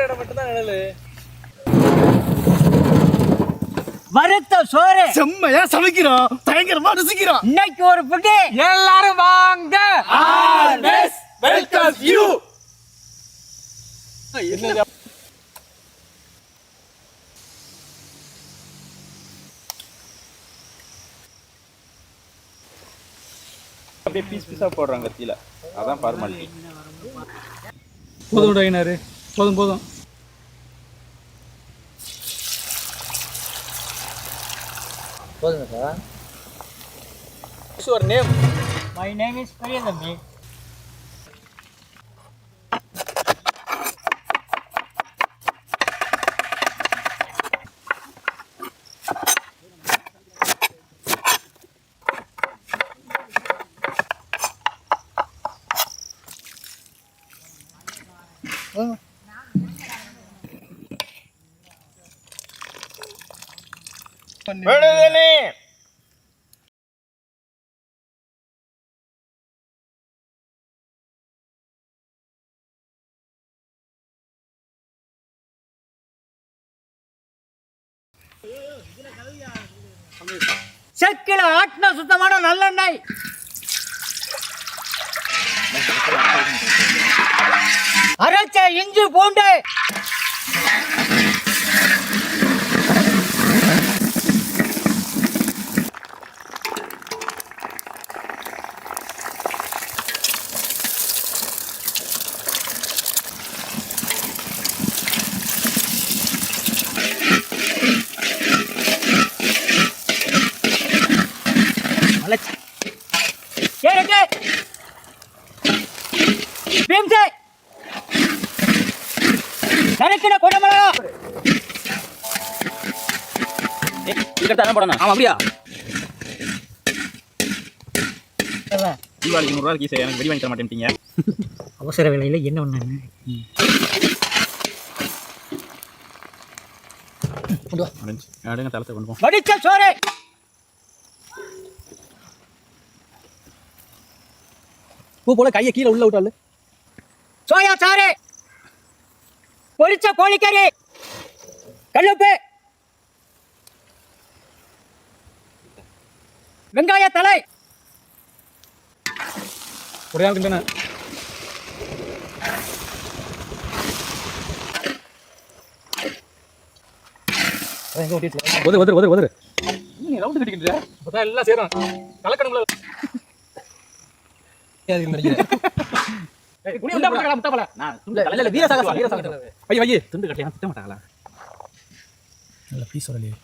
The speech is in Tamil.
இடம் மட்டும் தான் நிழலு. வறுத்த சோறு செம்மையா சமைக்கிறோம், பயங்கரமா ருசிக்கிறோம். இன்னைக்கு ஒரு புட்டி எல்லாரும் வாங்க. Always welcome you. என்ன அப்படியே பீஸ் பீஸா போடுறாங்க கத்தியில, அதான் ஃபார்மாலிட்டி. போதும் டைனரு, போதும் போதும். போதுங்கக்கா. What's your name? My name is Periyathambi. விடுதலை செக்கில ஆட்டின சுத்தமான நல்லெண்ணெய், அரைச்ச இஞ்சி பூண்டு, நறுக்கின குடமிளகா. போடணும். ஆமா, அப்படியா? அதான். தீபாவளிக்கு 100 ரூபா கீசை எனக்கு வெடி வாங்கி தர மாட்டேன்ட்டீங்க. அவசர வேலையில என்ன ஒண்ணு தளத்தை கொண்டு போ. வடிச்ச சோறு, பூ போல கையை கீழே உள்ள விட்டாலு. சோயா சாறு, பொரிச்ச கோழிக்கறி, கல்லுப்பு, வெங்காய தலை, ஒரே ஆள் தானே. ஒதுரு நீ ரவுண்ட் கட்டிக்கிட்டு அப்பதான் எல்லாம் சேரும். கலக்கணும்ல. வீரசாக வை துண்டு கட்டியா திட்ட மாட்டாங்களா? நல்ல பீஸ் வரலையே.